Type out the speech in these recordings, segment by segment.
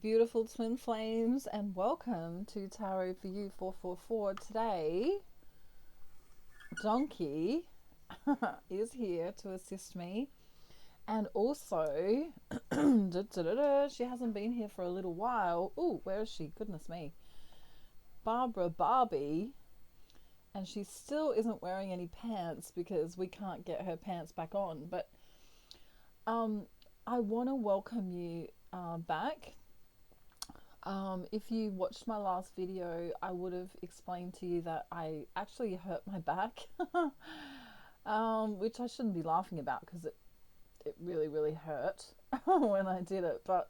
beautiful twin flames, and welcome to Tarot for You 444. Today, Donkey is here to assist me, and also, she hasn't been here for a little while. Oh, where is she? Goodness me. Barbara Barbie, and she still isn't wearing any pants because we can't get her pants back on, but I want to welcome you back. If you watched my last video, I would have explained to you that I actually hurt my back, which I shouldn't be laughing about because it really, really hurt when I did it. But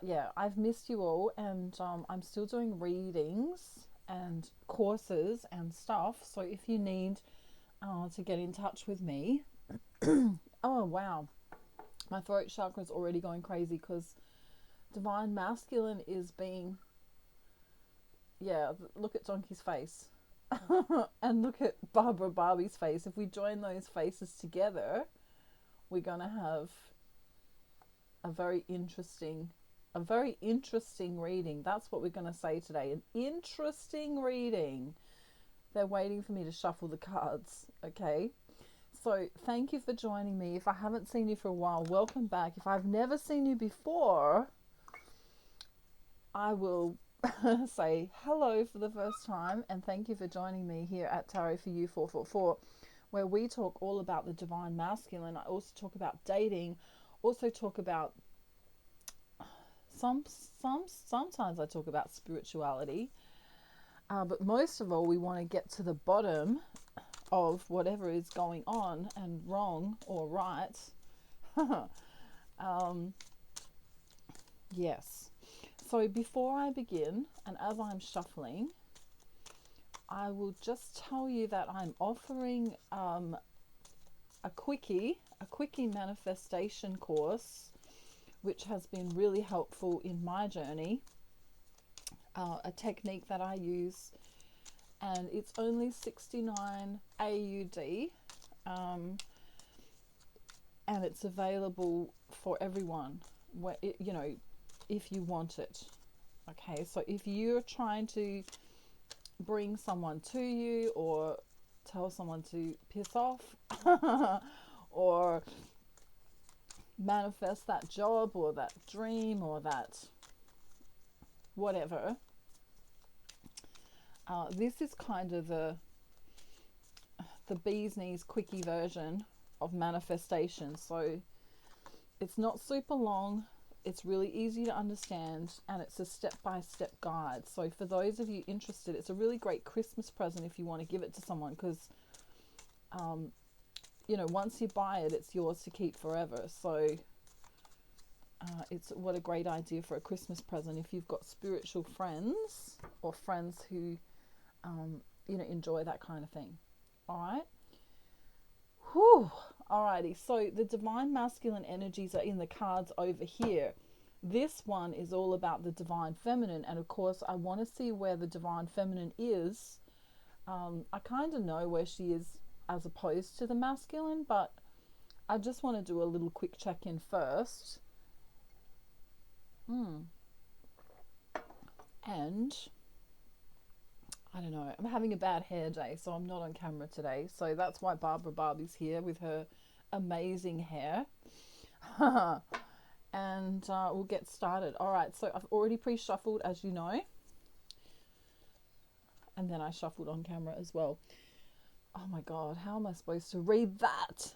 yeah, I've missed you all, and I'm still doing readings and courses and stuff. So if you need to get in touch with me, oh wow, my throat chakra is already going crazy because Divine Masculine is being, yeah, look at Donkey's face and look at Barbara Barbie's face. If we join those faces together, we're going to have a very interesting reading. That's what we're going to say today. An interesting reading. They're waiting for me to shuffle the cards, okay? So thank you for joining me. If I haven't seen you for a while, welcome back. If I've never seen you before, I will say hello for the first time, and thank you for joining me here at Tarot for You 444, where we talk all about the Divine Masculine. I also talk about dating, also talk about sometimes I talk about spirituality, but most of all we want to get to the bottom of whatever is going on and wrong or right. Yes. So before I begin, and as I'm shuffling, I will just tell you that I'm offering a quickie manifestation course, which has been really helpful in my journey. A technique that I use, and it's only 69 AUD, and it's available for everyone, where if you want it. Okay, so if you're trying to bring someone to you, or tell someone to piss off, or manifest that job or that dream or that whatever, this is kind of the bee's knees quickie version of manifestation. So it's not super long, it's really easy to understand, and it's a step-by-step guide. So for those of you interested, it's a really great Christmas present if you want to give it to someone, because once you buy it, it's yours to keep forever. So it's what a great idea for a Christmas present if you've got spiritual friends, or friends who enjoy that kind of thing. All right. Whew. Alrighty, so the Divine Masculine energies are in the cards over here. This one is all about the Divine Feminine, and of course I want to see where the Divine Feminine is. I kind of know where she is as opposed to the Masculine, but I just want to do a little quick check-in first. And I don't know, I'm having a bad hair day, so I'm not on camera today. So that's why Barbara Barbie's here with her amazing hair. And we'll get started. All right, so I've already pre-shuffled, as you know. And then I shuffled on camera as well. Oh my God, how am I supposed to read that?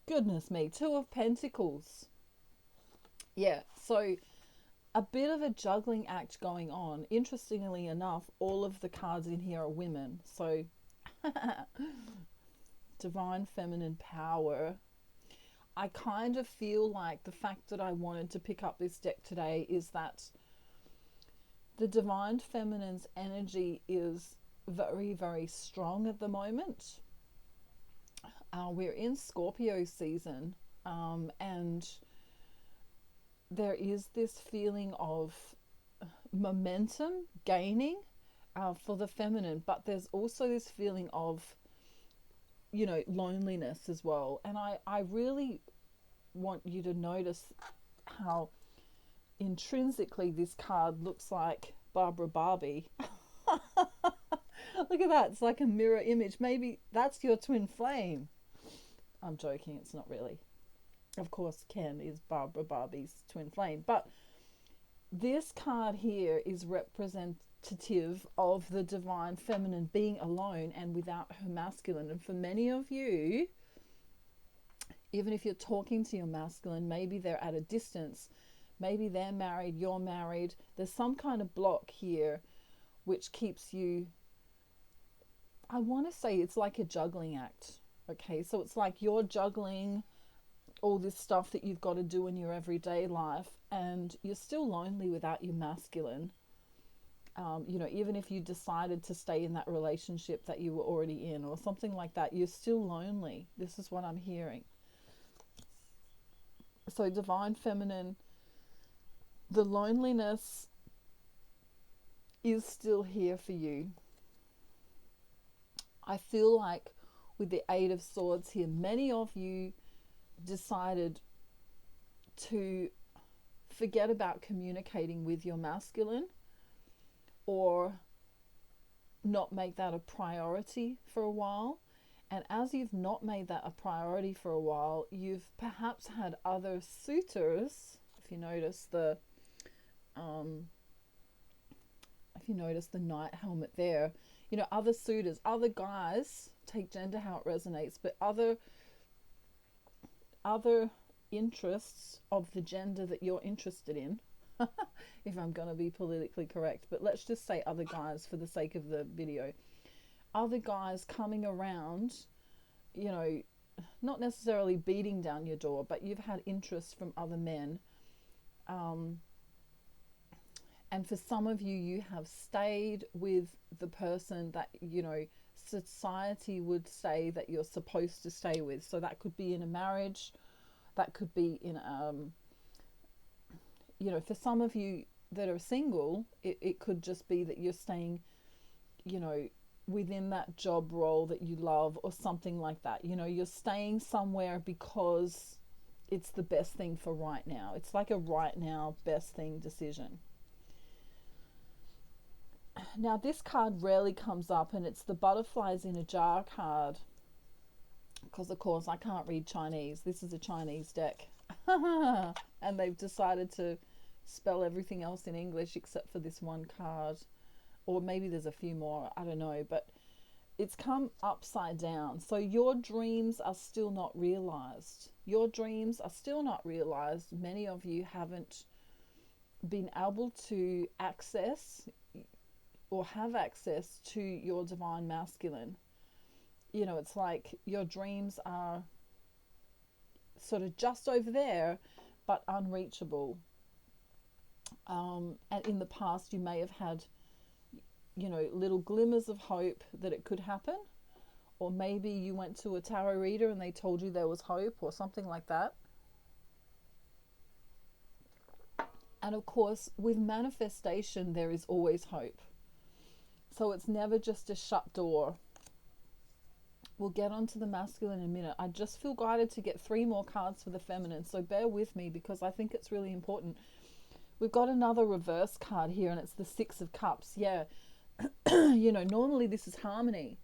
Goodness me, Two of Pentacles. Yeah, so a bit of a juggling act going on. Interestingly enough, all of the cards in here are women. So Divine Feminine power. I kind of feel like the fact that I wanted to pick up this deck today is that the Divine Feminine's energy is very, very strong at the moment. We're in Scorpio season, and there is this feeling of momentum gaining for the feminine, but there's also this feeling of loneliness as well. And I really want you to notice how intrinsically this card looks like Barbara Barbie. Look at that, it's like a mirror image. Maybe that's your twin flame. I'm joking, it's not really. Of course, Ken is Barbara Barbie's twin flame, but this card here is representative of the divine feminine being alone and without her masculine. And for many of you, even if you're talking to your masculine, maybe they're at a distance, maybe they're married, you're married, there's some kind of block here which keeps you, I want to say it's like a juggling act. Okay, so it's like you're juggling all this stuff that you've got to do in your everyday life, and you're still lonely without your masculine. You know, even if you decided to stay in that relationship that you were already in or something like that, you're still lonely. This is what I'm hearing. So divine feminine, the loneliness is still here for you. I feel like with the Eight of Swords here, many of you decided to forget about communicating with your masculine, or not make that a priority for a while. And as you've not made that a priority for a while, you've perhaps had other suitors. If you notice the knight helmet there, you know, other suitors, other guys, take gender how it resonates, but other interests of the gender that you're interested in, if I'm going to be politically correct, but let's just say other guys for the sake of the video. Other guys coming around, you know, not necessarily beating down your door, but you've had interest from other men. And for some of you, you have stayed with the person that, you know, society would say that you're supposed to stay with. So that could be in a marriage, that could be in, you know, for some of you that are single, it could just be that you're staying, you know, within that job role that you love or something like that. You know, you're staying somewhere because it's the best thing for right now. It's like a right now best thing decision. Now this card rarely comes up, and it's the butterflies in a jar card, because of course I can't read Chinese. This is a Chinese deck. And they've decided to spell everything else in English except for this one card. Or maybe there's a few more, I don't know, but it's come upside down. So your dreams are still not realized. Your dreams are still not realized. Many of you haven't been able to access or have access to your divine masculine. You know, it's like your dreams are sort of just over there, but unreachable. And in the past, you may have had, you know, little glimmers of hope that it could happen. Or maybe you went to a tarot reader and they told you there was hope or something like that. And of course, with manifestation, there is always hope. So it's never just a shut door. We'll get onto the masculine in a minute. I just feel guided to get 3 more cards for the feminine. So bear with me because I think it's really important. We've got another reverse card here, and it's the 6 of Cups. Yeah, you know, normally this is harmony.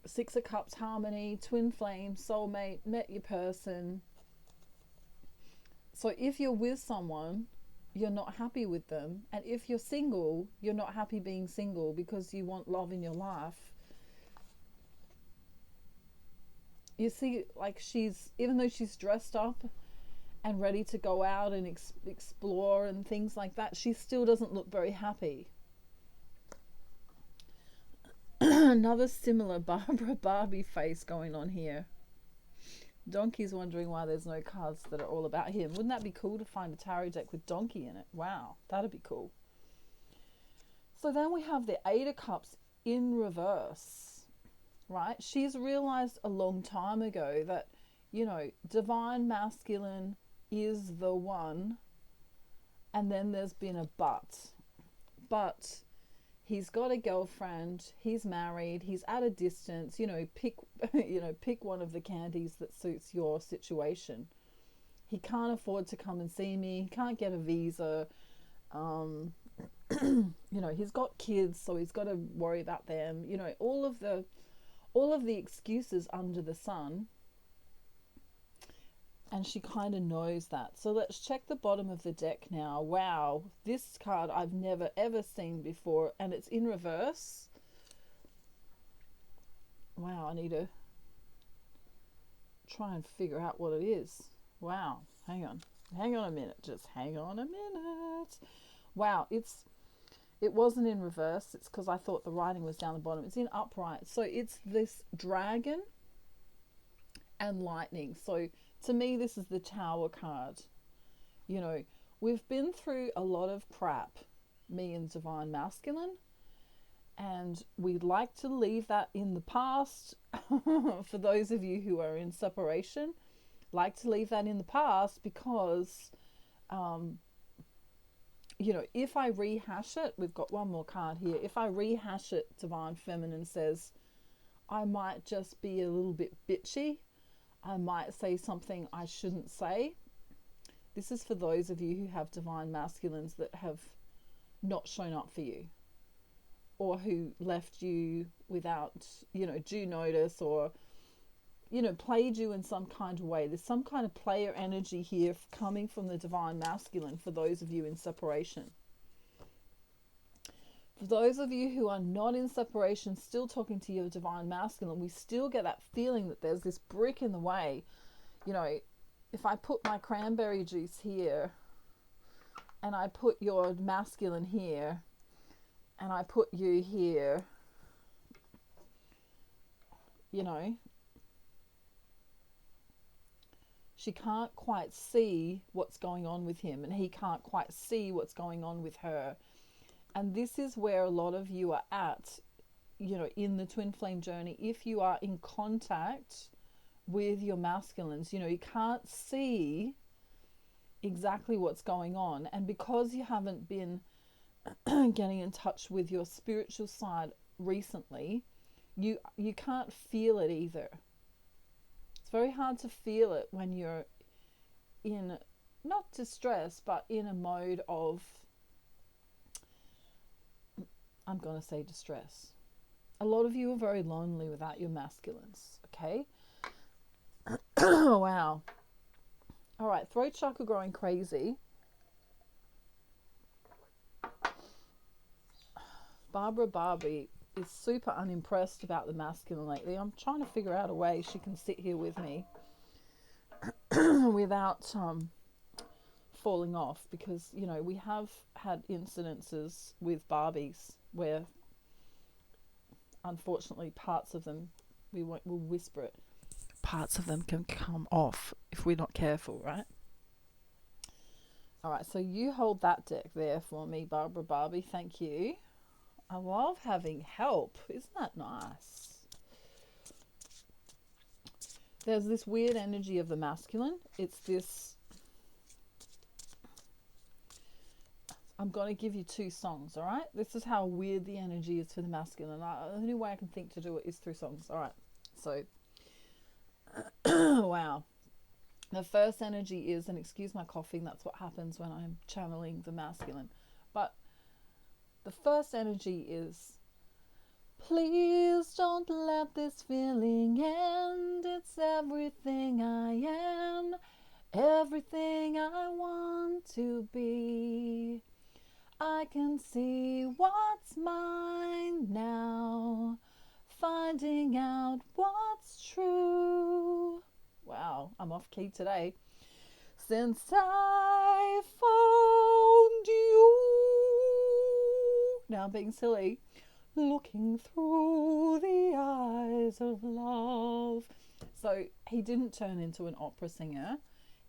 6 of Cups, harmony, twin flame, soulmate, met your person. So if you're with someone, you're not happy with them. And if you're single, you're not happy being single because you want love in your life. You see, like she's, even though she's dressed up and ready to go out and explore and things like that, she still doesn't look very happy. Another similar Barbara Barbie face going on here. Donkey's wondering why there's no cards that are all about him. Wouldn't that be cool to find a tarot deck with Donkey in it? Wow, that'd be cool. So then we have the 8 of Cups in reverse, right? She's realized a long time ago that, you know, divine masculine is the one, and then there's been a but he's got a girlfriend, he's married, he's at a distance, you know, pick one of the candies that suits your situation. he can't afford to come and see me. He can't get a visa. Um, you know, he's got kids, so he's got to worry about them. You know, all of the excuses under the sun. And she kind of knows that. So let's check the bottom of the deck now. Wow, this card I've never ever seen before, and it's in reverse. Wow, I need to try and figure out what it is. Wow, hang on a minute, just hang on a minute. Wow, it wasn't in reverse. It's because I thought the writing was down the bottom. It's in upright. So it's this dragon and lightning. So to me, this is the Tower card. You know, we've been through a lot of crap, me and Divine Masculine, and we'd like to leave that in the past. For those of you who are in separation, like to leave that in the past because, you know, if I rehash it, we've got one more card here. If I rehash it, Divine Feminine says, I might just be a little bit bitchy. I might say something I shouldn't say. This is for those of you who have Divine Masculines that have not shown up for you, or who left you without, you know, due notice, or, you know, played you in some kind of way. There's some kind of player energy here coming from the Divine Masculine for those of you in separation. For those of you who are not in separation, still talking to your Divine Masculine, we still get that feeling that there's this brick in the way. You know, if I put my cranberry juice here, and I put your masculine here, and I put you here, you know, she can't quite see what's going on with him, and he can't quite see what's going on with her. And this is where a lot of you are at, you know, in the twin flame journey. If you are in contact with your masculines, you know, you can't see exactly what's going on. And because you haven't been getting in touch with your spiritual side recently, you can't feel it either. It's very hard to feel it when you're in, not distress, but in a mode of, I'm going to say, distress. A lot of you are very lonely without your masculines, okay? Wow. All right, throat chakra growing crazy. Barbie is super unimpressed about the masculine lately. I'm trying to figure out a way she can sit here with me without falling off, because, you know, we have had incidences with Barbies where unfortunately parts of them, we'll whisper it, parts of them can come off if we're not careful, right? All right, so you hold that deck there for me, Barbie. Thank you. I love having help. Isn't that nice? There's this weird energy of the masculine. It's this, I'm going to give you two songs, all right? This is how weird the energy is for the masculine. The only way I can think to do it is through songs. All right, so, wow. The first energy is, and excuse my coughing, that's what happens when I'm channeling the masculine. But the first energy is, please don't let this feeling end. It's everything I am, everything I want to be. I can see what's mine now, finding out what's true. Wow, I'm off key today. Since I found you. Now I'm being silly. Looking through the eyes of love. So he didn't turn into an opera singer.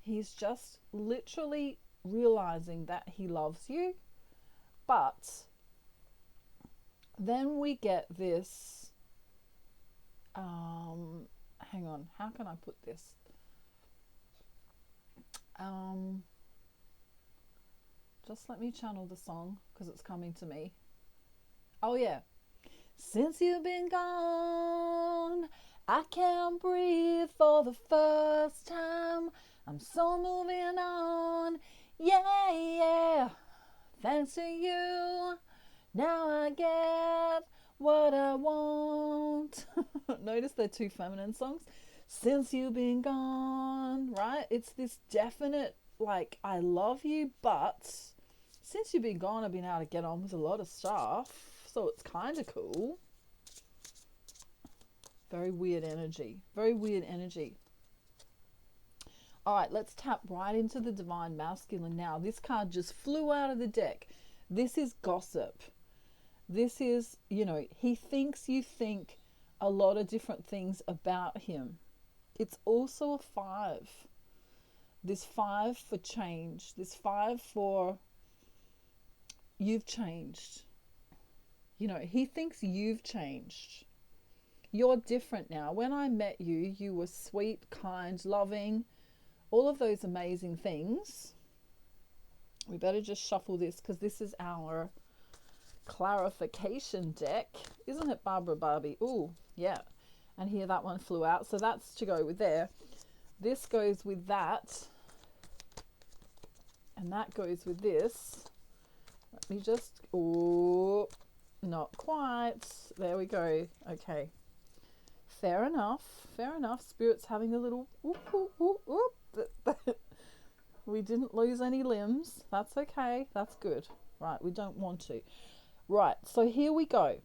He's just literally realizing that he loves you. But then we get this, hang on, how can I put this? Just let me channel the song because it's coming to me. Oh yeah. Since you've been gone, I can't breathe for the first time. I'm so moving on. Yeah, yeah. Thanks to you. Now I get what I want. Notice they're two feminine songs. Since you've been gone, right? It's this definite, like, I love you, but since you've been gone, I've been able to get on with a lot of stuff. So it's kind of cool. Very weird energy. Very weird energy. All right, let's tap right into the divine masculine now. This card just flew out of the deck. This is gossip. This is, he thinks you think a lot of different things about him. It's also a 5. This 5 for change. This 5 for you've changed. He thinks you've changed. You're different now. When I met you, you were sweet, kind, loving, all of those amazing things. We better just shuffle this because this is our clarification deck. Isn't it, Barbara Barbie? Ooh, yeah. And here that one flew out. So that's to go with there. This goes with that. And that goes with this. Let me just... Oh, not quite. There we go. Okay. Fair enough. Fair enough. Spirit's having a little... Whoop, whoop, whoop, whoop. We didn't lose any limbs. That's okay. That's good. Right, we don't want to. Right, so here we go.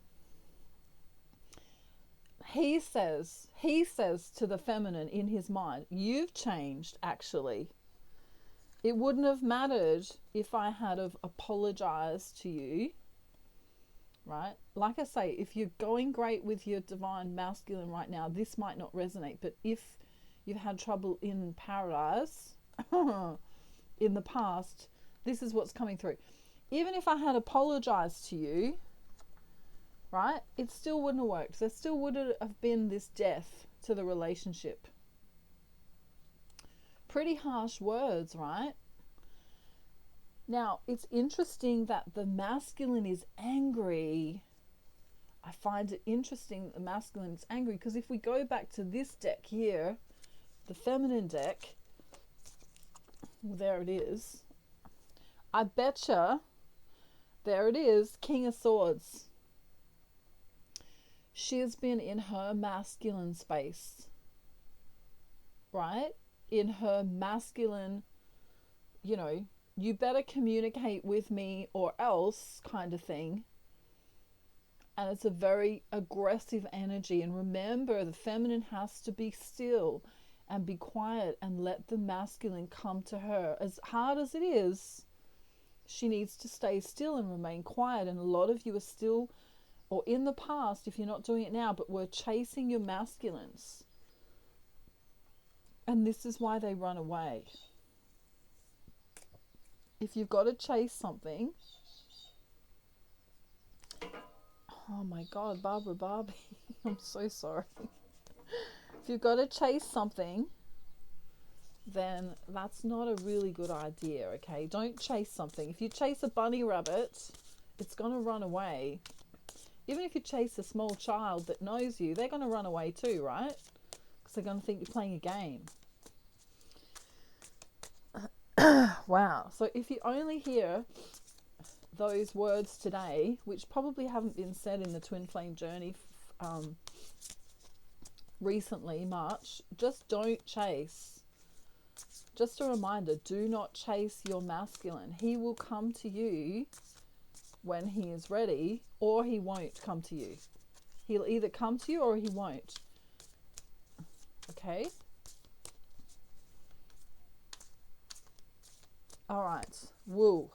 He says to the feminine in his mind, you've changed, actually. It wouldn't have mattered if I had have apologized to you. Right? Like I say, if you're going great with your divine masculine right now, this might not resonate. But if you've had trouble in paradise in the past, this is what's coming through. Even if I had apologized to you, right, it still wouldn't have worked. There still would have been this death to the relationship. Pretty harsh words, right? Now, it's interesting that the masculine is angry. I find it interesting that the masculine is angry because if we go back to this deck here, the feminine deck, well, there it is. I betcha, there it is, King of Swords. She has been in her masculine space, right? In her masculine, you better communicate with me or else kind of thing. And it's a very aggressive energy. And remember, the feminine has to be still and be quiet and let the masculine come to her. As hard as it is, she needs to stay still and remain quiet. And a lot of you are still, or in the past, if you're not doing it now, but were chasing your masculines. And this is why they run away. If you've got to chase something... Oh my God, Barbara Barbie. I'm so sorry. If you've got to chase something, then that's not a really good idea, okay? Don't chase something. If you chase a bunny rabbit, it's going to run away. Even if you chase a small child that knows you, they're going to run away too, right? Because they're going to think you're playing a game. Wow. So if you only hear those words today, which probably haven't been said in the twin flame journey recently much, just don't chase. Just a reminder, do not chase your masculine. He will come to you when he is ready, or he won't come to you. He'll either come to you or he won't. Okay? All right. Woo.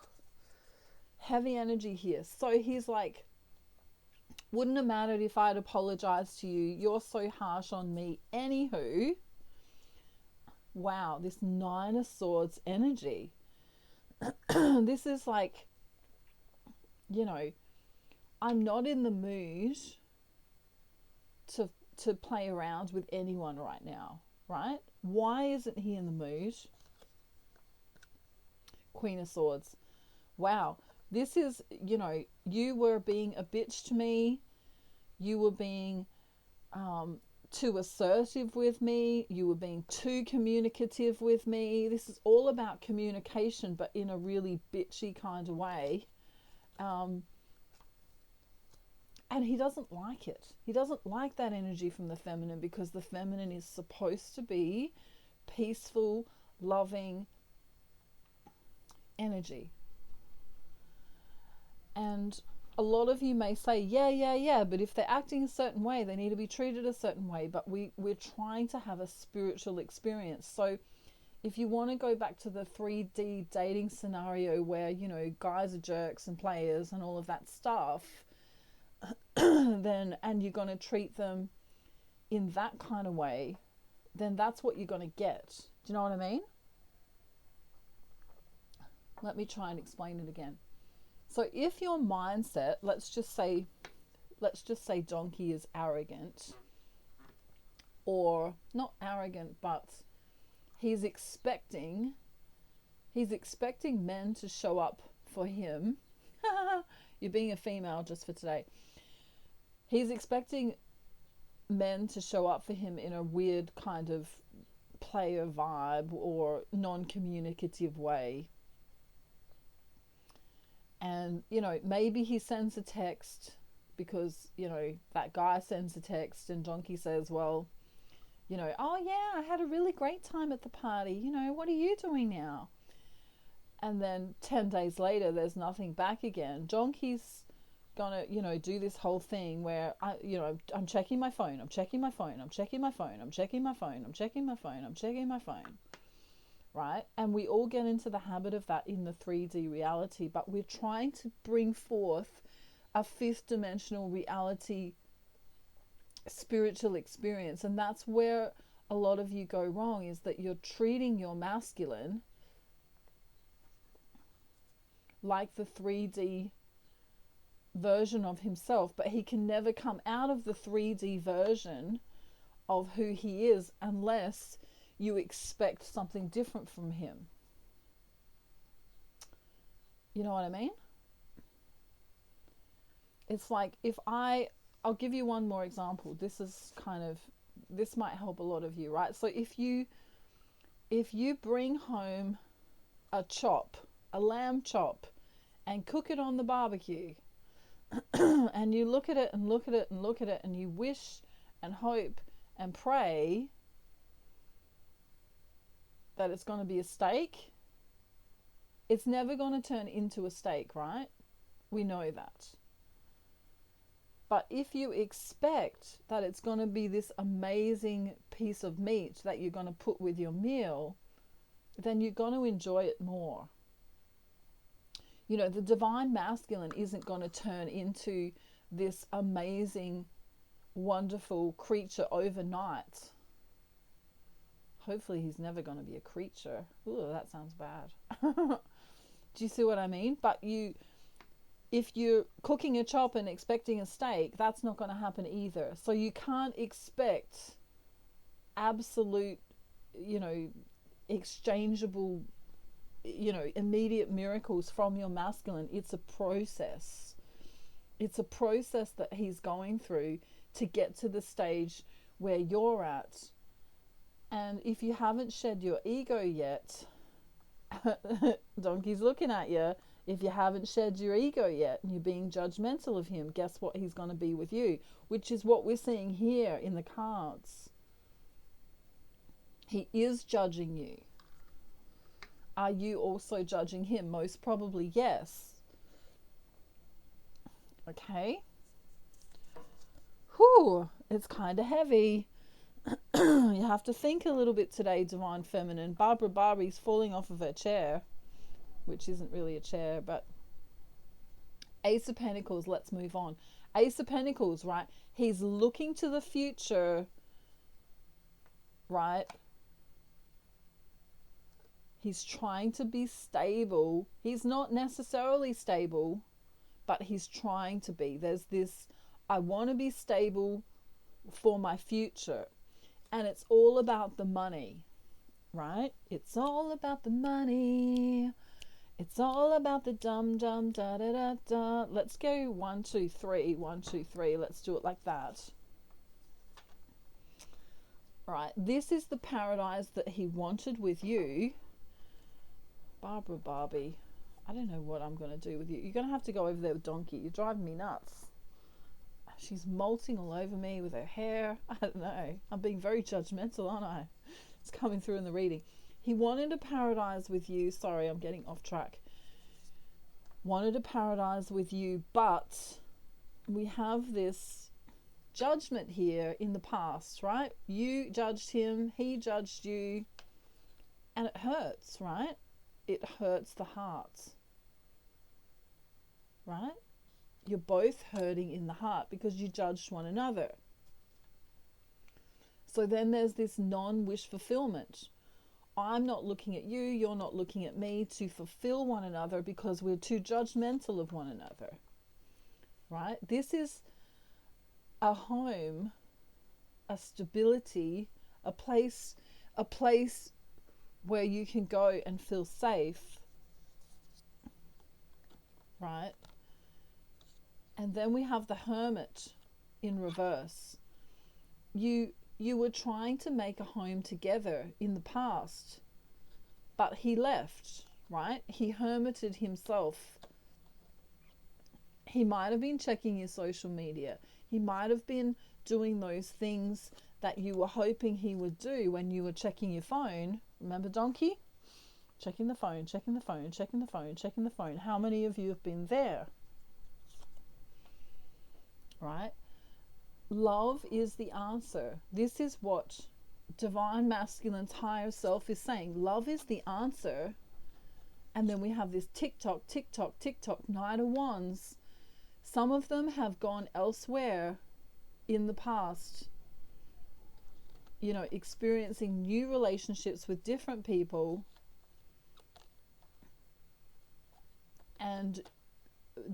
Heavy energy here. So he's like, wouldn't have mattered if I'd apologized to you. You're so harsh on me. Anywho, wow, this 9 of Swords energy. This is like, I'm not in the mood to play around with anyone right now, right? Why isn't he in the mood? Queen of Swords. Wow. This is, you were being a bitch to me. You were being too assertive with me, you were being too communicative with me. This is all about communication, but in a really bitchy kind of way. And he doesn't like it. He doesn't like that energy from the feminine, because the feminine is supposed to be peaceful, loving energy. And a lot of you may say, yeah, but if they're acting a certain way, they need to be treated a certain way. But we're trying to have a spiritual experience. So if you want to go back to the 3D dating scenario where, you know, guys are jerks and players and all of that stuff, then, and you're going to treat them in that kind of way, then that's what you're going to get. Do you know what I mean? Let me try and explain it again. So if your mindset, let's just say Donkey is arrogant, or not arrogant, but he's expecting men to show up for him. You're being a female just for today. He's expecting men to show up for him in a weird kind of player vibe or non-communicative way. And, you know, maybe he sends a text because, you know, that guy sends a text and Donkey says, well, you know, oh yeah, I had a really great time at the party. You know, what are you doing now? And then 10 days later, there's nothing back again. Donkey's gonna, you know, do this whole thing where I'm checking my phone, I'm checking my phone, I'm checking my phone, I'm checking my phone, I'm checking my phone, I'm checking my phone. Right? And we all get into the habit of that in the 3D reality, but we're trying to bring forth a fifth dimensional reality spiritual experience. And that's where a lot of you go wrong, is that you're treating your masculine like the 3D version of himself, but he can never come out of the 3D version of who he is unless you expect something different from him. You know what I mean? It's like I'll give you one more example. This might help a lot of you, right? So if you bring home a lamb chop, and cook it on the barbecue, and you look at it and look at it and look at it, and you wish and hope and pray that it's going to be a steak, it's never going to turn into a steak, right? We know that. But if you expect that it's going to be this amazing piece of meat that you're going to put with your meal, then you're going to enjoy it more. You know, the divine masculine isn't going to turn into this amazing, wonderful creature overnight. Hopefully he's never going to be a creature. Ooh, that sounds bad. Do you see what I mean? But if you're cooking a chop and expecting a steak, that's not going to happen either. So you can't expect absolute, you know, exchangeable, you know, immediate miracles from your masculine. It's a process. It's a process that he's going through to get to the stage where you're at. And if you haven't shed your ego yet, Donkey's looking at you. If you haven't shed your ego yet and you're being judgmental of him, guess what he's going to be with you? Which is what we're seeing here in the cards. He is judging you. Are you also judging him? Most probably yes. Okay. Whew, it's kind of heavy. You have to think a little bit today, Divine Feminine. Barbie's falling off of her chair, which isn't really a chair, but Ace of Pentacles, let's move on. Ace of Pentacles, right? He's looking to the future, right? He's trying to be stable. He's not necessarily stable, but he's trying to be. There's this, I want to be stable for my future. And it's all about the money, right? It's all about the money. It's all about the dum dum da da da da. Let's go 1 2 3 1 2 3. Let's do it like that. All right, this is the paradise that he wanted with you. Barbara Barbie, I don't know what I'm going to do with you. You're going to have to go over there with Donkey. You're driving me nuts. She's molting all over me with her hair. I don't know. I'm being very judgmental, aren't I? It's coming through in the reading. He wanted a paradise with you. Sorry, I'm getting off track. Wanted a paradise with you, but we have this judgment here in the past, right? You judged him, he judged you, and it hurts, right? It hurts the heart, right? You're both hurting in the heart because you judged one another. So then there's this non-wish fulfillment. I'm not looking at you, you're not looking at me to fulfill one another because we're too judgmental of one another, right? This is a home, a stability, a place where you can go and feel safe, right? And then we have the Hermit in reverse. You were trying to make a home together in the past, but he left, right? He hermited himself. He might have been checking your social media. He might have been doing those things that you were hoping he would do when you were checking your phone. Remember Donkey? Checking the phone, checking the phone, checking the phone, checking the phone. How many of you have been there? Right? Love is the answer. This is what Divine Masculine's higher self is saying. Love is the answer. And then we have this tick-tock, tick-tock, tick-tock, Knight of Wands. Some of them have gone elsewhere in the past, you know, experiencing new relationships with different people. And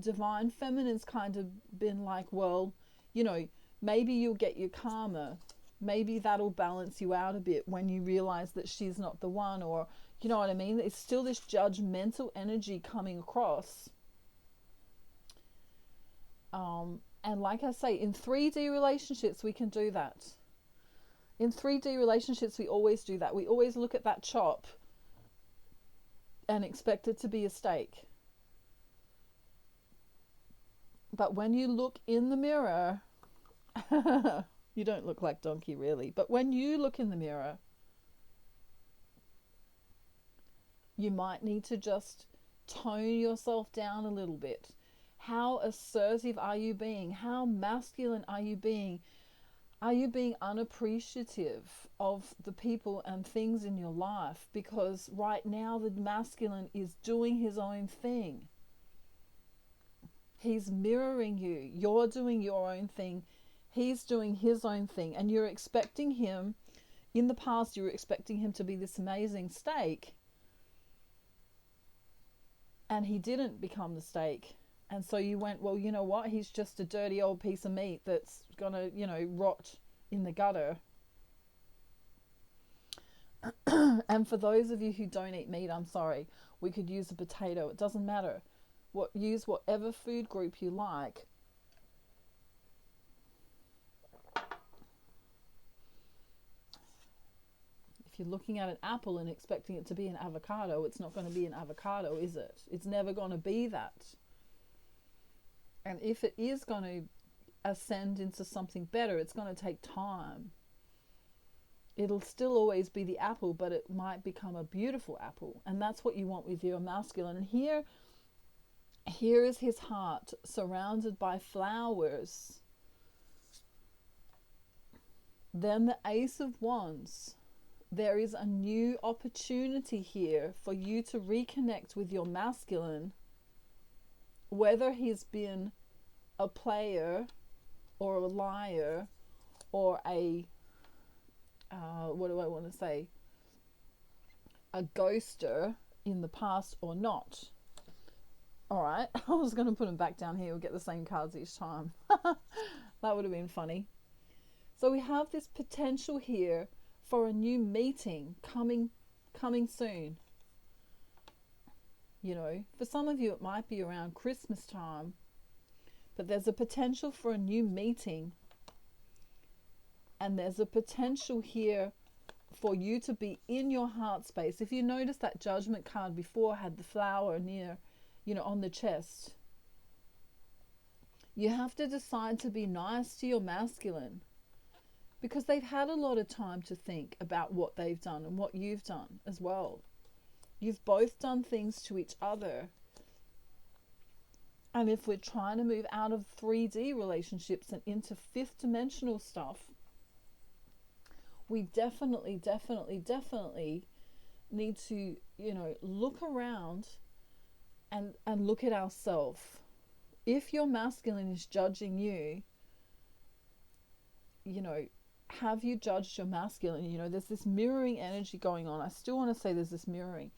Divine Feminine's kind of been like, well, you know, maybe you'll get your karma. Maybe that'll balance you out a bit when you realize that she's not the one, or, you know what I mean? It's still this judgmental energy coming across. And like I say, in 3D relationships, we can do that. In 3D relationships, we always do that. We always look at that chop and expect it to be a steak. But when you look in the mirror, you don't look like Donkey really, but when you look in the mirror, you might need to just tone yourself down a little bit. How assertive are you being? How masculine are you being? Are you being unappreciative of the people and things in your life? Because right now the masculine is doing his own thing. He's mirroring you. You're doing your own thing. He's doing his own thing. And you're expecting him, in the past you were expecting him to be this amazing steak. And he didn't become the steak. And so you went, well, you know what? He's just a dirty old piece of meat that's going to, you know, rot in the gutter. And for those of you who don't eat meat, I'm sorry. We could use a potato. It doesn't matter. Use whatever food group you like. If you're looking at an apple and expecting it to be an avocado, it's not going to be an avocado, is it? It's never going to be that. And if it is going to ascend into something better, it's going to take time. It'll still always be the apple, but it might become a beautiful apple. And that's what you want with your masculine. And here is his heart surrounded by flowers. Then the Ace of Wands. There is a new opportunity here for you to reconnect with your masculine, whether he's been a player or a liar or a what do I want to say, a ghoster in the past or not. All right, I was going to put them back down here. We'll get the same cards each time. That would have been funny. So we have this potential here for a new meeting coming soon. You know, for some of you it might be around Christmas time, but there's a potential for a new meeting. And there's a potential here for you to be in your heart space. If you notice, that Judgment card before had the flower near, on the chest. You have to decide to be nice to your masculine, because they've had a lot of time to think about what they've done and what you've done as well. You've both done things to each other. And if we're trying to move out of 3D relationships and into fifth dimensional stuff, we definitely need to, look around and look at ourselves. If your masculine is judging you, have you judged your masculine? There's this mirroring energy going on. I still want to say there's this mirroring.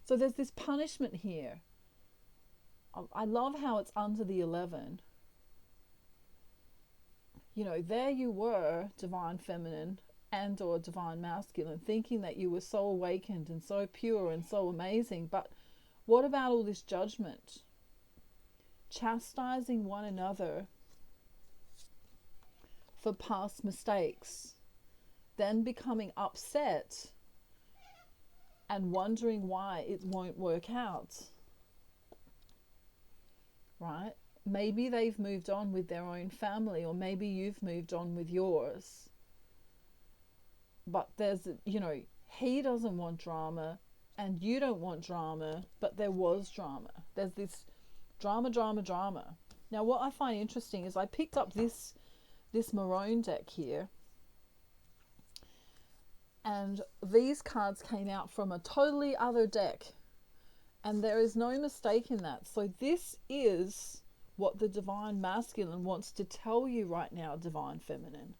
So there's this punishment here. I love how it's under the 11. There you were, divine feminine and or divine masculine, thinking that you were so awakened and so pure and so amazing. But what about all this judgment? Chastising one another for past mistakes, then becoming upset and wondering why it won't work out. Right? Maybe they've moved on with their own family, or maybe you've moved on with yours. But there's, he doesn't want drama and you don't want drama, but there was drama. There's this drama. Now, what I find interesting is I picked up this maroon deck here, and these cards came out from a totally other deck, and there is no mistake in that. So this is what the divine masculine wants to tell you right now, divine feminine.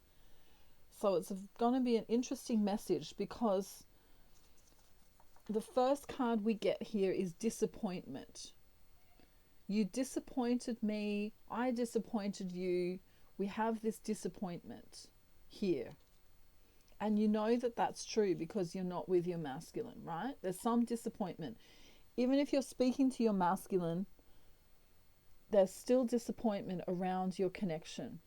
So it's going to be an interesting message, because the first card we get here is disappointment. You disappointed me, I disappointed you. We have this disappointment here. And you know that that's true because you're not with your masculine, right? There's some disappointment. Even if you're speaking to your masculine, there's still disappointment around your connection.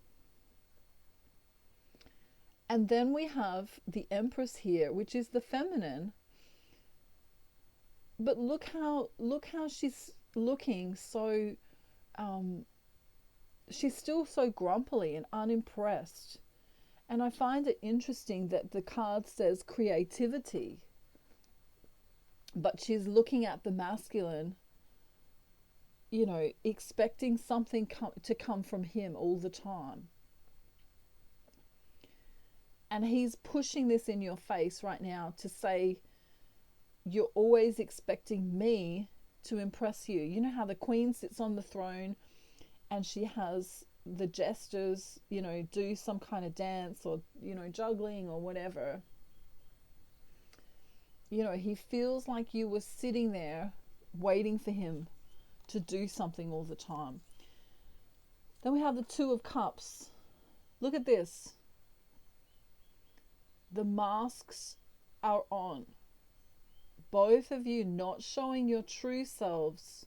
And then we have the Empress here, which is the feminine. But look how she's looking so, she's still so grumpily and unimpressed. And I find it interesting that the card says creativity, but she's looking at the masculine, expecting something to come from him all the time. And he's pushing this in your face right now to say, you're always expecting me to impress you. You know how the queen sits on the throne and she has the jesters, do some kind of dance or, juggling or whatever. He feels like you were sitting there waiting for him to do something all the time. Then we have the Two of Cups. Look at this. The masks are on. Both of you not showing your true selves.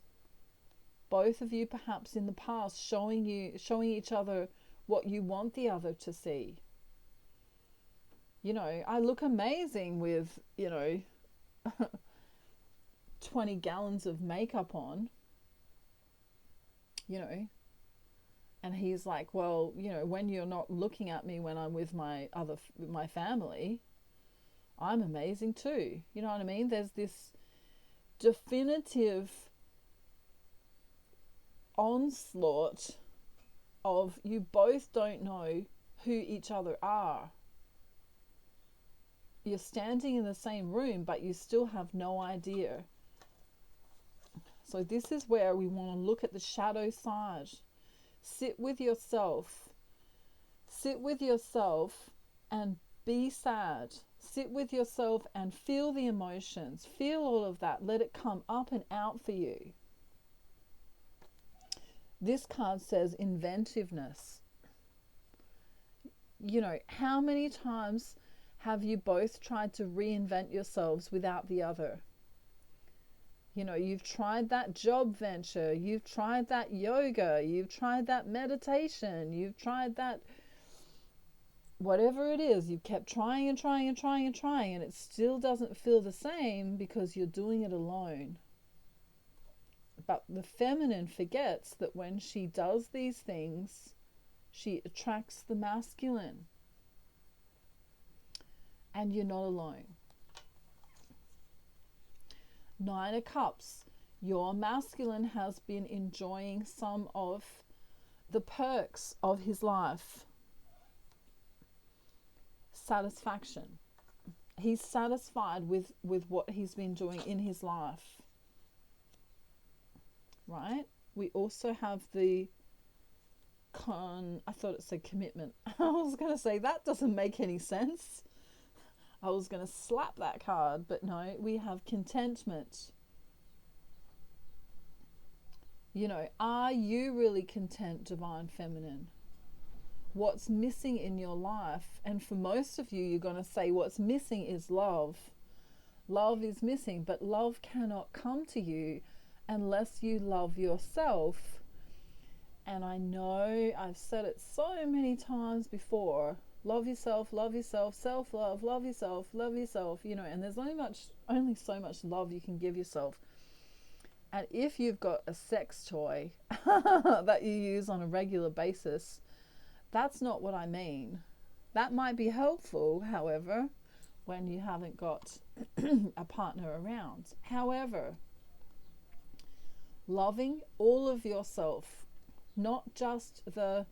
Both of you perhaps in the past showing each other what you want the other to see. I look amazing with, 20 gallons of makeup on, and he's like, well, when you're not looking at me when I'm with my family, I'm amazing too. You know what I mean? There's this definitive onslaught of you both don't know who each other are. You're standing in the same room, but you still have no idea. So this is where we want to look at the shadow side. Sit with yourself. Sit with yourself and be sad. Sit with yourself and feel the emotions. Feel all of that. Let it come up and out for you. This card says inventiveness. How many times have you both tried to reinvent yourselves without the other? You've tried that job venture, you've tried that yoga, you've tried that meditation, you've tried that whatever it is, you've kept trying and trying and trying and trying, and it still doesn't feel the same because you're doing it alone. But the feminine forgets that when she does these things, she attracts the masculine. And you're not alone. Nine of Cups. Your masculine has been enjoying some of the perks of his life. Satisfaction. He's satisfied with what he's been doing in his life. Right? We also have the I thought it said commitment. I was going to say that doesn't make any sense. I was going to slap that card, but no, we have contentment. You know, are you really content, Divine Feminine? What's missing in your life? And for most of you, you're going to say what's missing is love. Love is missing, but love cannot come to you unless you love yourself. And I know I've said it so many times before. Love yourself, self-love, love yourself, you know, and there's only so much love you can give yourself. And if you've got a sex toy that you use on a regular basis, that's not what I mean. That might be helpful, however, when you haven't got a partner around. However, loving all of yourself, not just the,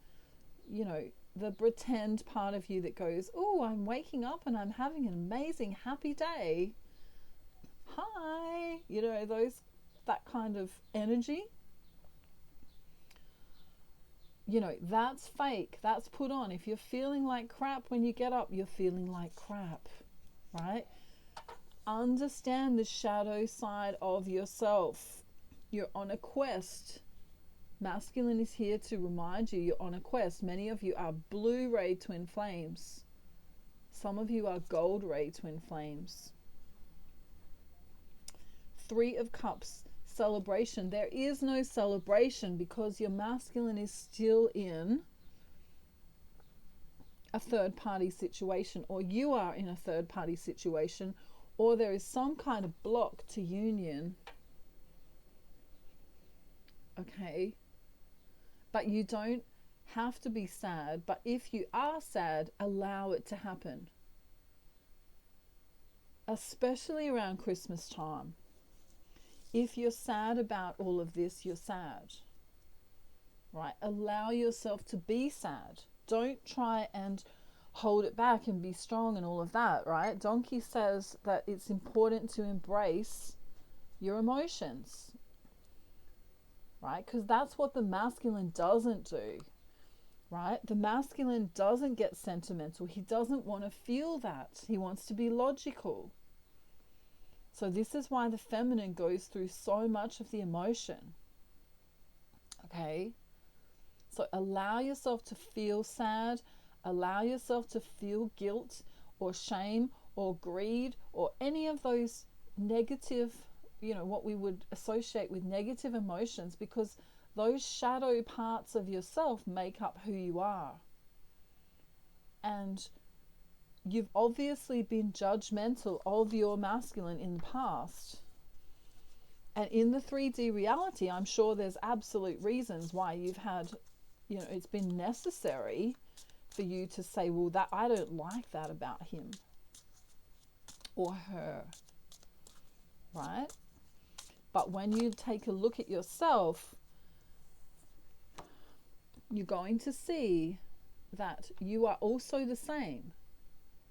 you know, the pretend part of you that goes, oh, I'm waking up and I'm having an amazing, happy day. Hi, you know, that kind of energy. You know, that's fake. That's put on. If you're feeling like crap when you get up, you're feeling like crap, right? Understand the shadow side of yourself. You're on a quest. Masculine is here to remind you you're on a quest. Many of you are blue ray twin flames. Some of you are gold ray twin flames. Three of Cups, celebration. There is no celebration because your masculine is still in a third party situation, or you are in a third party situation, or there is some kind of block to union. Okay? But you don't have to be sad. But if you are sad, allow it to happen. Especially around Christmas time. If you're sad about all of this, you're sad. Right? Allow yourself to be sad. Don't try and hold it back and be strong and all of that, right? Donkey says that it's important to embrace your emotions. Right? Because that's what the masculine doesn't do, right? The masculine doesn't get sentimental. He doesn't want to feel that. He wants to be logical. So this is why the feminine goes through so much of the emotion. Okay? So allow yourself to feel sad. Allow yourself to feel guilt or shame or greed or any of those negative, you know, what we would associate with negative emotions, because those shadow parts of yourself make up who you are. And you've obviously been judgmental of your masculine in the past. And in the 3D reality, I'm sure there's absolute reasons why you've had, you know, it's been necessary for you to say, well, that I don't like that about him or her, right? But when you take a look at yourself, you're going to see that you are also the same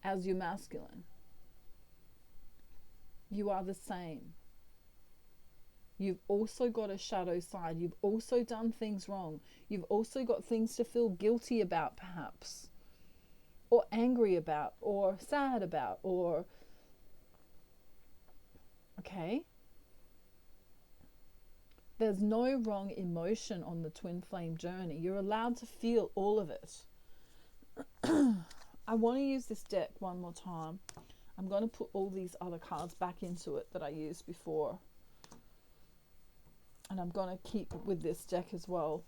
as your masculine. You are the same. You've also got a shadow side. You've also done things wrong. You've also got things to feel guilty about, perhaps, or angry about, or sad about, or, okay? There's no wrong emotion on the twin flame journey. You're allowed to feel all of it. I want to use this deck one more time. I'm going to put all these other cards back into it that I used before. And I'm going to keep with this deck as well.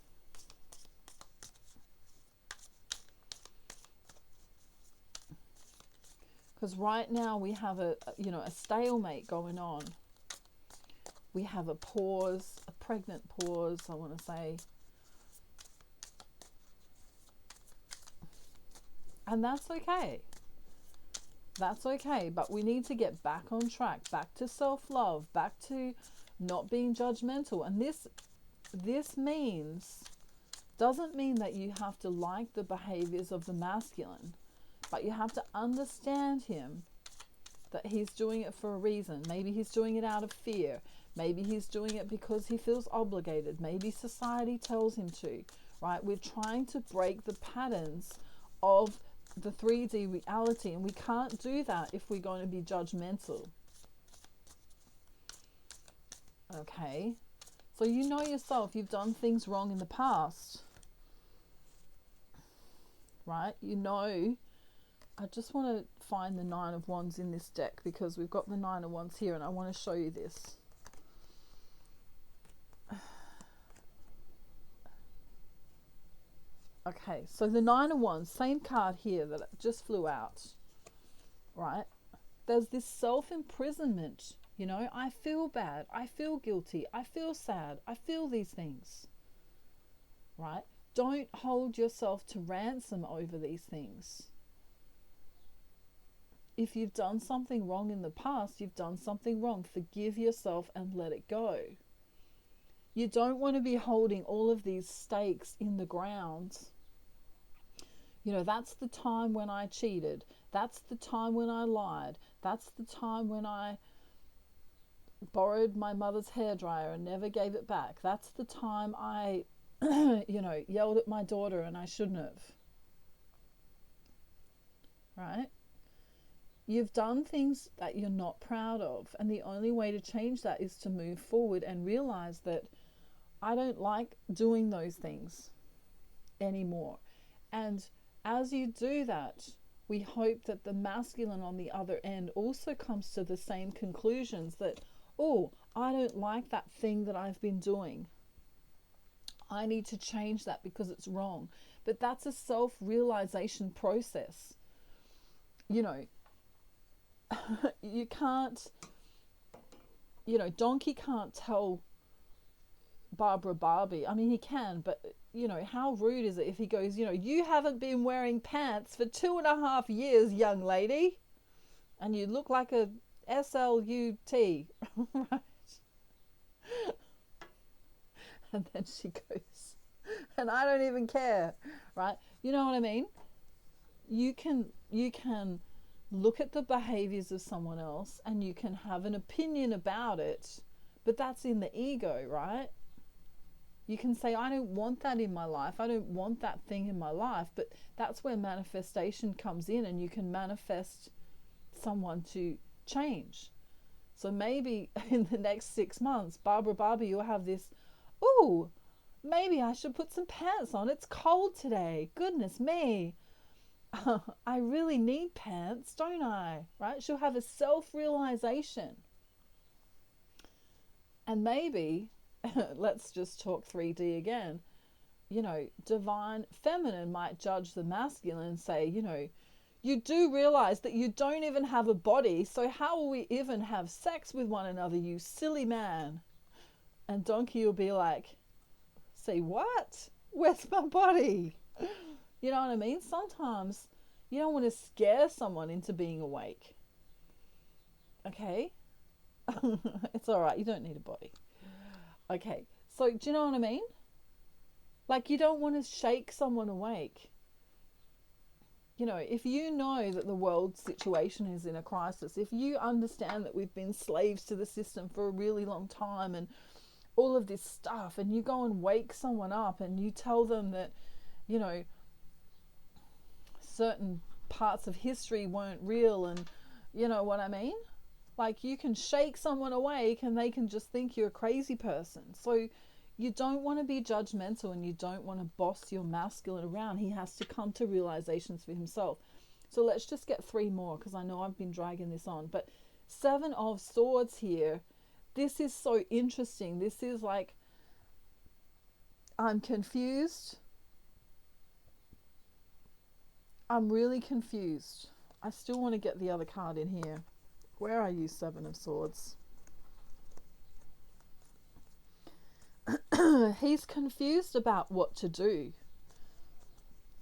Because right now we have a stalemate going on. We have a pause, a pregnant pause, I want to say. And that's okay. That's okay. But we need to get back on track, back to self-love, back to not being judgmental. And this doesn't mean that you have to like the behaviors of the masculine, but you have to understand him, that he's doing it for a reason. Maybe he's doing it out of fear. Maybe he's doing it because he feels obligated. Maybe society tells him to, right? We're trying to break the patterns of the 3D reality, and we can't do that if we're going to be judgmental. Okay? So you know yourself, you've done things wrong in the past, right? You know, I just want to find the Nine of Wands in this deck, because we've got the Nine of Wands here, and I want to show you this. Okay, so the Nine of Wands, same card here that just flew out, right? There's this self-imprisonment, you know, I feel bad, I feel guilty, I feel sad, I feel these things, right? Don't hold yourself to ransom over these things. If you've done something wrong in the past, you've done something wrong. Forgive yourself and let it go. You don't want to be holding all of these stakes in the ground. You know, that's the time when I cheated. That's the time when I lied. That's the time when I borrowed my mother's hairdryer and never gave it back. That's the time I, yelled at my daughter and I shouldn't have. Right? You've done things that you're not proud of, and the only way to change that is to move forward and realize that I don't like doing those things anymore. And as you do that, we hope that the masculine on the other end also comes to the same conclusions, that, oh, I don't like that thing that I've been doing. I need to change that because it's wrong. But that's a self-realization process. You know, you can't, Donkey can't tell Barbara Barbie. I mean, he can, but, how rude is it if he goes, you haven't been wearing pants for 2.5 years, young lady, and you look like a SLUT, right? And then she goes, and I don't even care, right? You know what I mean? You can look at the behaviors of someone else and you can have an opinion about it, but that's in the ego, right? You can say, I don't want that in my life. I don't want that thing in my life. But that's where manifestation comes in, and you can manifest someone to change. So maybe in the next 6 months, Barbara Barbie, you'll have this, ooh, maybe I should put some pants on. It's cold today. Goodness me. I really need pants, don't I? Right? She'll have a self-realization. And maybe, let's just talk 3D again, divine feminine might judge the masculine and say, you do realize that you don't even have a body, so how will we even have sex with one another, you silly man? And Donkey will be like, say what? Where's my body? You know what I mean? Sometimes you don't want to scare someone into being awake. Okay? It's all right. You don't need a body. Okay. So do you know what I mean? Like, you don't want to shake someone awake. If you know that the world situation is in a crisis, if you understand that we've been slaves to the system for a really long time and all of this stuff, and you go and wake someone up and you tell them that, certain parts of history weren't real, and you know what I mean? Like, you can shake someone awake and they can just think you're a crazy person. So you don't want to be judgmental, and you don't want to boss your masculine around. He has to come to realizations for himself. So let's just get 3 more, because I know I've been dragging this on. But 7 of Swords here. This is so interesting. This is like, I'm confused. I'm really confused. I still want to get the other card in here. Where are you, Seven of Swords? He's confused about what to do,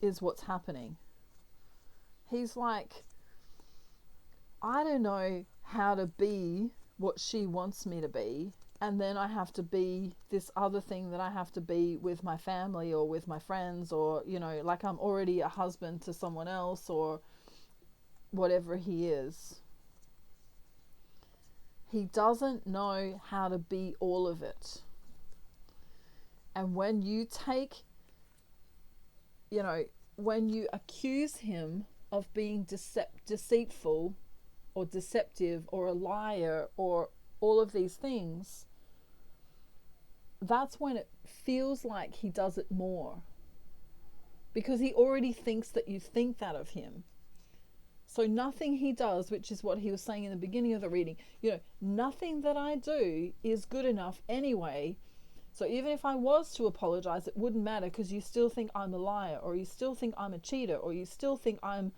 is what's happening. He's like, I don't know how to be what she wants me to be, and then I have to be this other thing that I have to be with my family or with my friends, or, you know, like I'm already a husband to someone else, or whatever he is. He doesn't know how to be all of it. And when you take, you know, when you accuse him of being deceitful or deceptive or a liar or all of these things, that's when it feels like he does it more, because he already thinks that you think that of him. So nothing he does, which is what he was saying in the beginning of the reading, you know, nothing that I do is good enough anyway. So even if I was to apologize, it wouldn't matter, because you still think I'm a liar, or you still think I'm a cheater, or you still think I'm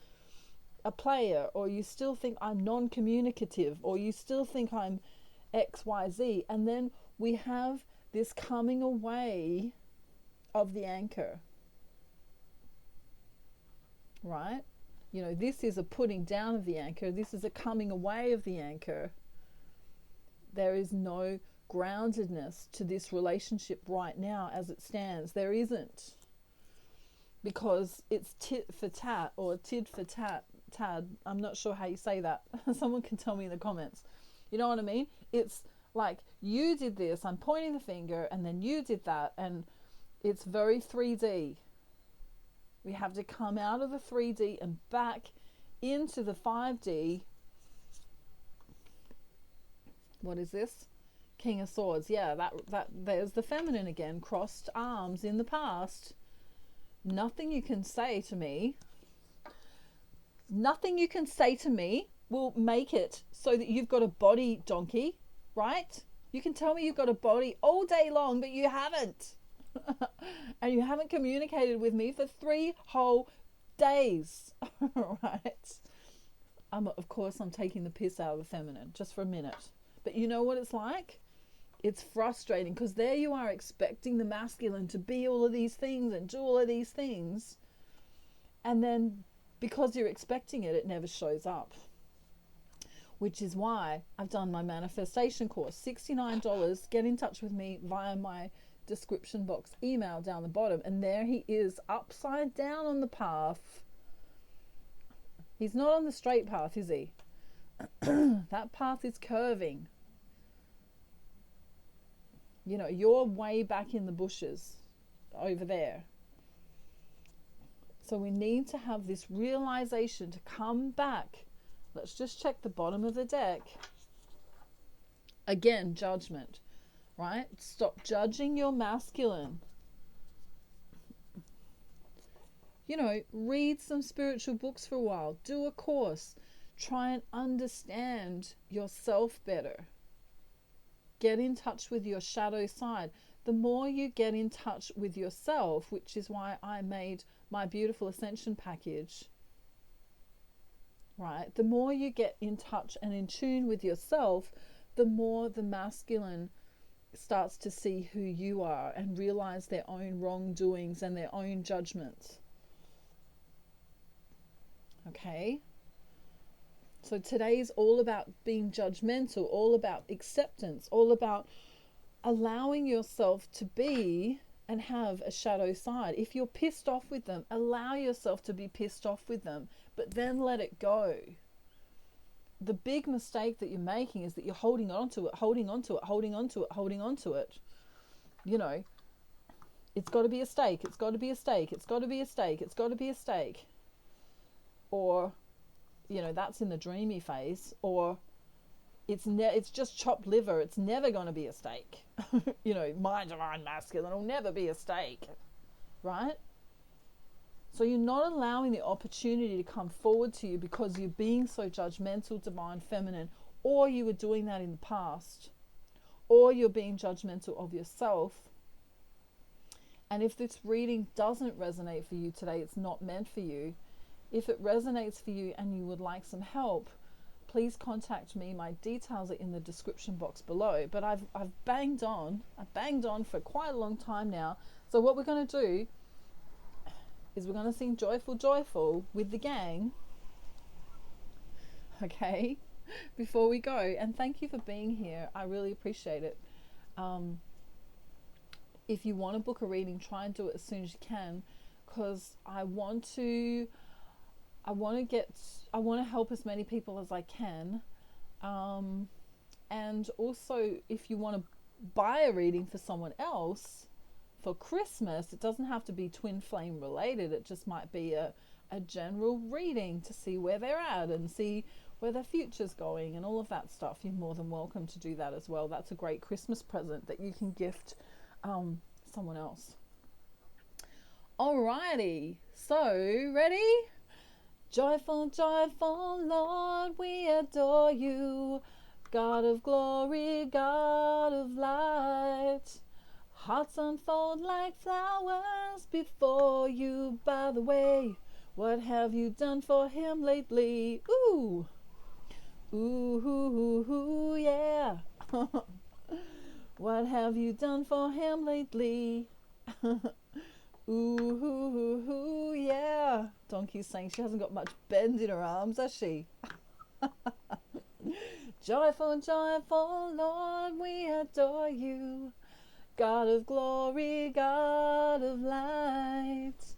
a player, or you still think I'm non-communicative, or you still think I'm XYZ. And then we have this coming away of the anchor, right? You know, this is a putting down of the anchor. This is a coming away of the anchor. There is no groundedness to this relationship right now as it stands. There isn't, because it's tit for tat, or tid for tat, tad. I'm not sure how you say that. Someone can tell me in the comments. You know what I mean? It's like, you did this, I'm pointing the finger, and then you did that, and it's very 3D. We have to come out of the 3D and back into the 5D. What is this? King of Swords. Yeah, that there's the feminine again, crossed arms in the past. Nothing you can say to me will make it so that you've got a body, donkey, right? You can tell me you've got a body all day long, but you haven't. And you haven't communicated with me for 3 whole days. Right? Of course, I'm taking the piss out of the feminine just for a minute. But you know what it's like? It's frustrating, because there you are expecting the masculine to be all of these things and do all of these things. And then because you're expecting it, it never shows up. Which is why I've done my manifestation course. $69. Get in touch with me via my description box email down the bottom. And there he is, upside down on the path. He's not on the straight path, is he? That path is curving. You know, you're way back in the bushes over there. So we need to have this realization to come back. Let's just check the bottom of the deck. Again, judgment, right? Stop judging your masculine. You know, read some spiritual books for a while. Do a course. Try and understand yourself better. Get in touch with your shadow side. The more you get in touch with yourself, which is why I made my beautiful ascension package, right? The more you get in touch and in tune with yourself, the more the masculine starts to see who you are and realize their own wrongdoings and their own judgments. Okay? So today's all about being judgmental, all about acceptance, all about allowing yourself to be and have a shadow side. If you're pissed off with them, allow yourself to be pissed off with them, but then let it go. The big mistake that you're making is that you're holding on to it, holding on to it, holding on to it, holding on to it. You know, it's got to be a steak, it's got to be a steak, it's got to be a steak, it's got to be a steak. Or, you know, that's in the dreamy phase. Or it's just chopped liver, it's never going to be a steak. You know, my divine masculine will never be a steak, right? So you're not allowing the opportunity to come forward to you because you're being so judgmental, divine feminine, or you were doing that in the past, or you're being judgmental of yourself. And if this reading doesn't resonate for you today, it's not meant for you. If it resonates for you and you would like some help, please contact me. My details are in the description box below. But I've banged on for quite a long time now. So what we're going to do is we're going to sing Joyful Joyful with the gang, okay, before we go. And thank you for being here. I really appreciate it. If you want to book a reading, try and do it as soon as you can, because I want to help as many people as I can. And also, if you want to buy a reading for someone else for Christmas, it doesn't have to be twin flame related. It just might be a general reading to see where they're at and see where their future's going and all of that stuff. You're more than welcome to do that as well. That's a great Christmas present that you can gift someone else. Alrighty, so ready? Joyful, joyful Lord, we adore you, God of glory, God of light. Hearts unfold like flowers before you. By the way, what have you done for him lately? Ooh, ooh, ooh, ooh, yeah. What have you done for him lately? Ooh, ooh, ooh, yeah. Donkey's saying she hasn't got much bend in her arms, has she? Joyful, joyful Lord, we adore you, God of glory, God of light.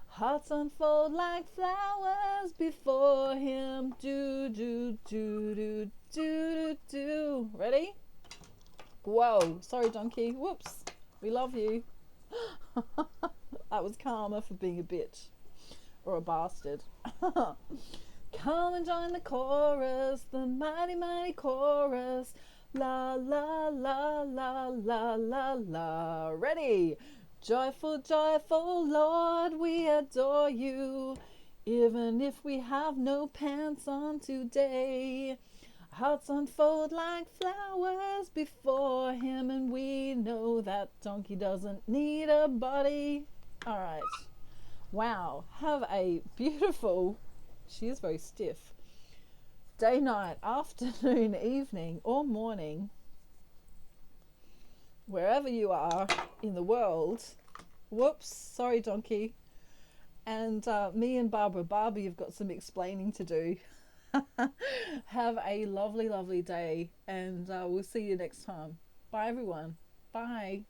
Hearts unfold like flowers before him. Do, do, do, do, do, do, do. Ready? Whoa, sorry Donkey. Whoops. We love you. That was karma for being a bitch. Or a bastard. Come and join the chorus, the mighty, mighty chorus. La, la, la, la, la, la, la. Ready? Joyful, joyful Lord, we adore you. Even if we have no pants on today, hearts unfold like flowers before him, and we know that Donkey doesn't need a body. All right. Wow. Have a beautiful, she is very stiff, day, night, afternoon, evening, or morning, wherever you are in the world. Whoops. Sorry, Donkey. And me and Barbie have got some explaining to do. Have a lovely, lovely day, and we'll see you next time. Bye, everyone. Bye.